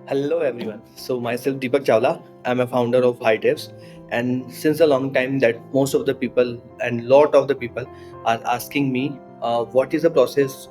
Hello everyone. So myself Deepak Chawla. I'm a founder of Hidevs, and since a long time that most of the people and lot of the people are asking me what is the process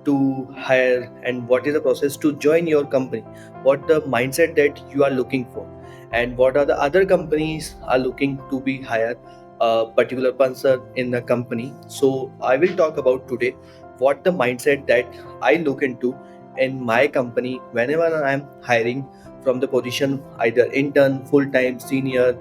to hire and what is the process to join your company, what the mindset that you are looking for, and what are the other companies are looking to be hire a particular person in the company. So I will talk about today what the mindset that I look into in my company whenever I'm hiring from the position either intern, full time, senior,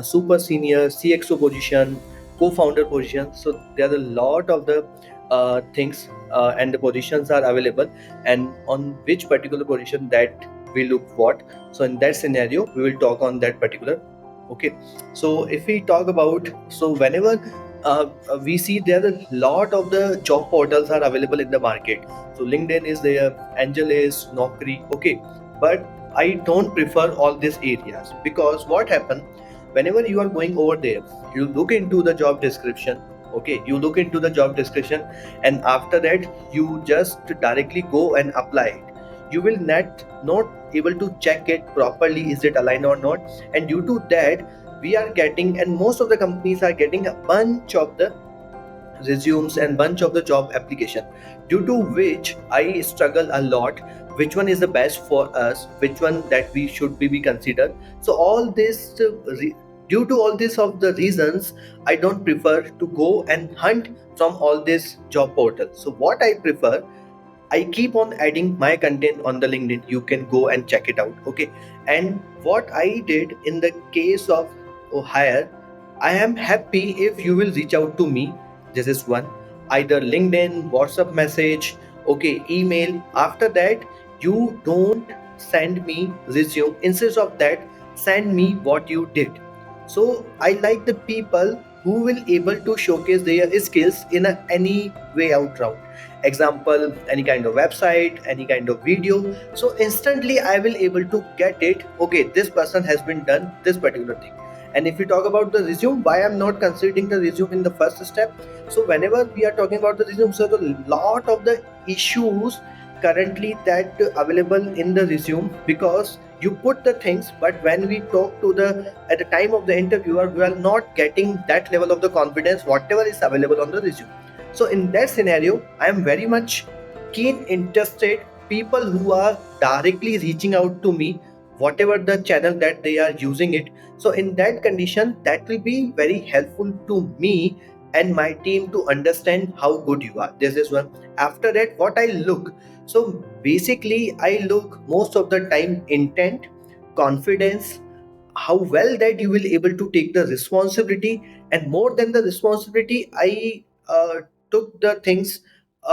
super senior, CXO position, co-founder position. So there are a lot of the things and the positions are available, and on which particular position that we look what. So in that scenario, we will talk on that particular. Okay, so if we talk about, so whenever we see there are a lot of the job portals are available in the market. So LinkedIn is there, Angel is, Naukri, okay. But I don't prefer all these areas because what happen whenever you are going over there, you look into the job description, okay, you look into the job description, and after that you just directly go and apply it. You will not able to check it properly, is it aligned or not, and due to that we are getting, and most of the companies are getting a bunch of the resumes and bunch of the job application, due to which I struggle a lot which one is the best for us, which one that we should be considered. So all this due to all this of the reasons, I don't prefer to go and hunt from all this job portals. So what I prefer, I keep on adding my content on the LinkedIn. You can go and check it out. Okay. And what I did in the case of hire, I am happy if you will reach out to me. This is one. Either LinkedIn, WhatsApp message, okay, email. After that, you don't send me resume. Instead of that, send me what you did. So I like the people who will able to showcase their skills in any way out route. Example, any kind of website, any kind of video. So instantly I will able to get it, okay, this person has been done this particular thing. And if we talk about the resume, why I'm not considering the resume in the first step, so whenever we are talking about the resume, so the lot of the issues currently that available in the resume, because you put the things, but when we talk to the at the time of the interviewer, we are not getting that level of the confidence whatever is available on the resume. So in that scenario, I am very much keen interested people who are directly reaching out to me, whatever the channel that they are using it. So in that condition, that will be very helpful to me and my team to understand how good you are. This is one. After that, what I look. So basically, I look most of the time intent, confidence, how well that you will able to take the responsibility, and more than the responsibility, I took the things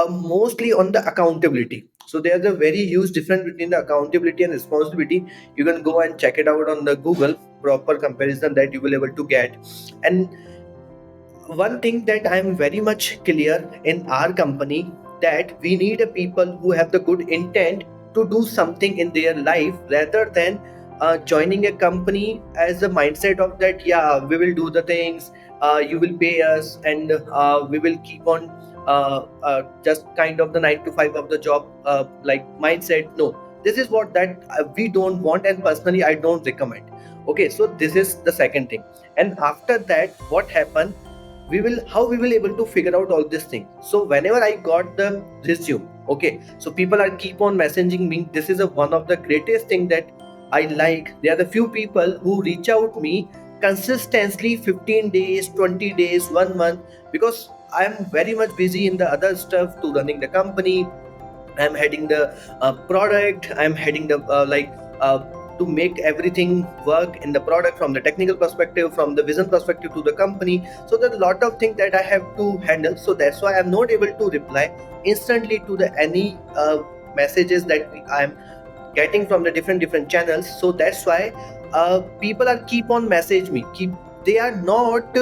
mostly on the accountability. So there's a very huge difference between the accountability and responsibility. You can go and check it out on the Google, proper comparison that you will able to get. And one thing that I am very much clear in our company, that we need a people who have the good intent to do something in their life, rather than joining a company as a mindset of that, yeah, we will do the things, you will pay us, and we will keep on just kind of the 9 to 5 of the job like mindset. No, this is what that we don't want, and personally I don't recommend. Okay, so this is the second thing. And after that, what happened, we will how we will able to figure out all this thing. So whenever I got the resume, okay, so people are keep on messaging me. This is a one of the greatest thing that I like. There are the few people who reach out me consistently 15 days, 20 days, 1 month, because I am very much busy in the other stuff to running the company. I'm heading the product, I'm heading the uh, to make everything work in the product, from the technical perspective, from the vision perspective to the company. So there's a lot of things that I have to handle, so that's why I'm not able to reply instantly to the any messages that I'm getting from the different channels. So that's why people are keep on message me, keep, they are not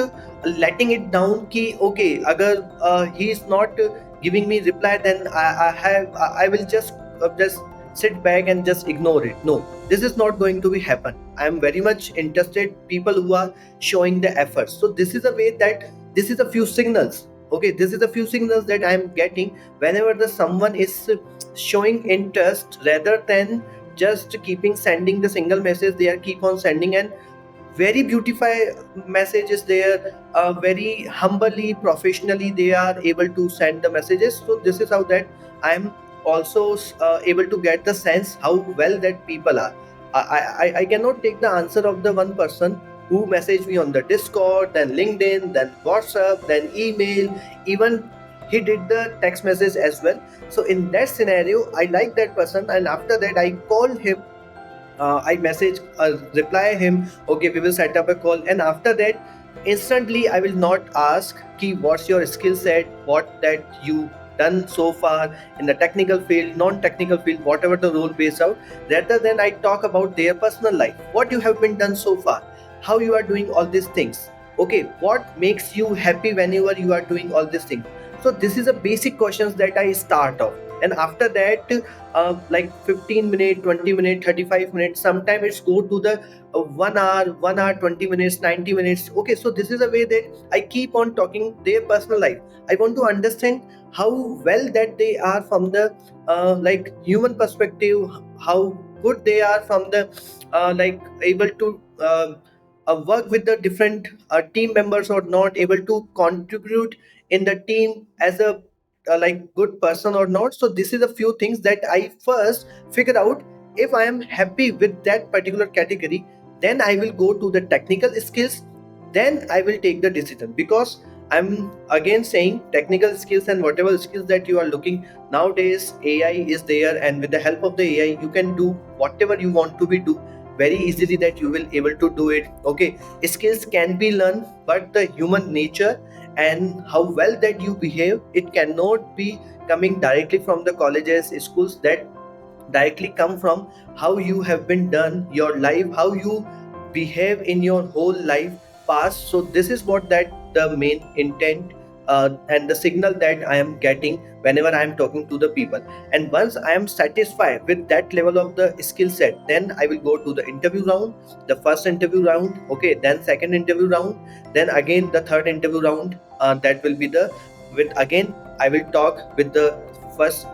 letting it down ki okay, agar he is not giving me reply, then I will just sit back and just ignore it. No, this is not going to be happen. I am very much interested people who are showing the efforts. So this is a way that this is a few signals. Okay, this is a few signals that I am getting whenever the someone is showing interest rather than just keeping sending the single message, they are keep on sending, and very beautify messages there, very humbly, professionally they are able to send the messages. So this is how that I am also able to get the sense how well that people are. I cannot take the answer of the one person who messaged me on the Discord, then LinkedIn, then WhatsApp, then email, even he did the text message as well. So in that scenario, I like that person, and after that I called him, I message, reply him, okay, we will set up a call. And after that, instantly, I will not ask, ki, what's your skill set, what that you done so far in the technical field, non-technical field, whatever the role based out. Rather than I talk about their personal life, what you have been done so far, how you are doing all these things. Okay, what makes you happy whenever you are doing all these things. So this is a basic questions that I start off, and after that like 15 minute, 20 minute, 35 minutes, sometimes it's go to the 1 hour, 1 hour 20 minutes, 90 minutes. Okay, so this is a way that I keep on talking their personal life. I want to understand how well that they are from the like human perspective, how good they are from the like able to work with the different team members or not, able to contribute in the team as a like good person or not. So this is a few things that I first figure out. If I am happy with that particular category, then I will go to the technical skills, then I will take the decision. Because I'm again saying technical skills and whatever skills that you are looking nowadays, AI is there, and with the help of the AI you can do whatever you want to be do very easily, that you will able to do it. Okay, skills can be learned, but the human nature and how well that you behave, it cannot be coming directly from the colleges, schools. That directly come from how you have been done your life, how you behave in your whole life past. So this is what that the main intent and the signal that I am getting whenever I am talking to the people. And once I am satisfied with that level of the skill set, then I will go to the interview round. The first interview round, okay, then second interview round, then again the third interview round. That will be the with again I will talk with the first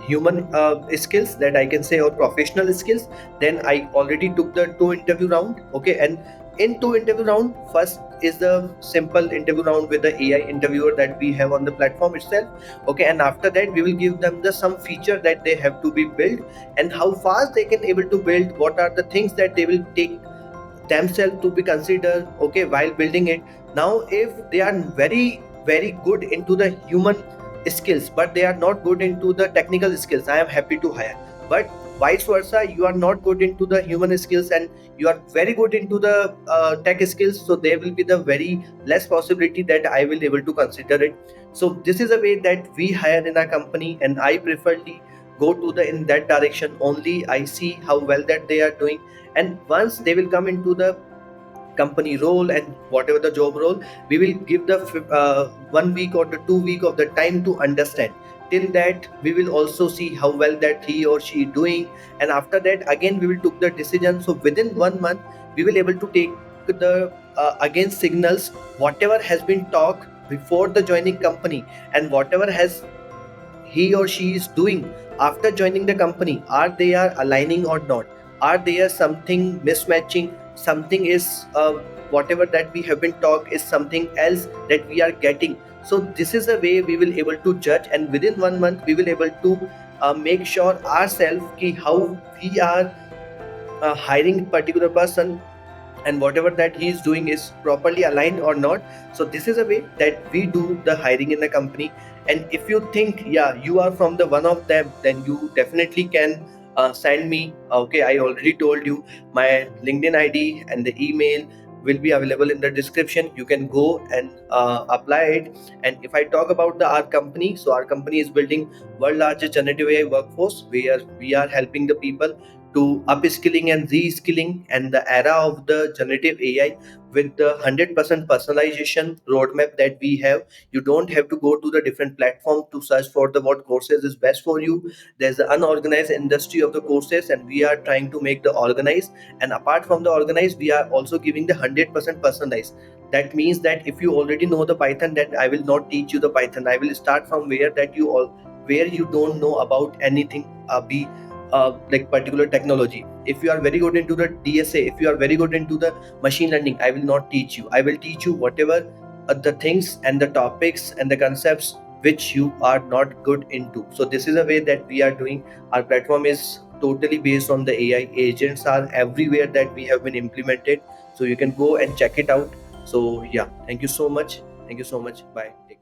human skills that I can say, or professional skills. Then I already took the two interview round. Okay, and in two interview round, first is the simple interview round with the AI interviewer that we have on the platform itself. Okay, and after that we will give them the some feature that they have to be built, and how fast they can able to build, what are the things that they will take themselves to be considered, okay, while building it. Now if they are very good into the human skills, but they are not good into the technical skills, I am happy to hire. But vice versa, you are not good into the human skills and you are very good into the tech skills, so there will be the very less possibility that I will able to consider it. So this is a way that we hire in our company, and I preferably go to the in that direction only. I see how well that they are doing, and once they will come into the company role and whatever the job role, we will give the 1 week or the 2 week of the time to understand. Till that we will also see how well that he or she doing, and after that again we will took the decision. So within 1 month we will able to take the again signals, whatever has been talked before the joining company and whatever has he or she is doing after joining the company, are they are aligning or not, are there something mismatching, something is whatever that we have been talked is something else that we are getting. So this is a way we will able to judge, and within 1 month we will able to make sure ourselves ki how we are hiring particular person, and whatever that he is doing is properly aligned or not. So this is a way that we do the hiring in the company. And if you think, yeah, you are from the one of them, then you definitely can send me. Okay, I already told you my LinkedIn ID and the email will be available in the description. You can go and apply it. And if I talk about the our company, so our company is building world largest generative AI workforce, where we are helping the people to upskilling and reskilling, and the era of the generative AI with the 100% personalization roadmap that we have. You don't have to go to the different platform to search for the what courses is best for you. There's the unorganized industry of the courses, and we are trying to make the organized. And apart from the organized, we are also giving the 100% personalized. That means that if you already know the Python, that I will not teach you the Python. I will start from where that you all where you don't know about anything. Be like particular technology. If you are very good into the DSA, if you are very good into the machine learning, I will not teach you. I will teach you whatever the things and the topics and the concepts which you are not good into. So this is a way that we are doing. Our platform is totally based on the AI. Agents are everywhere that we have been implemented, so you can go and check it out. So yeah, thank you so much. Thank you so much. Bye. Take care.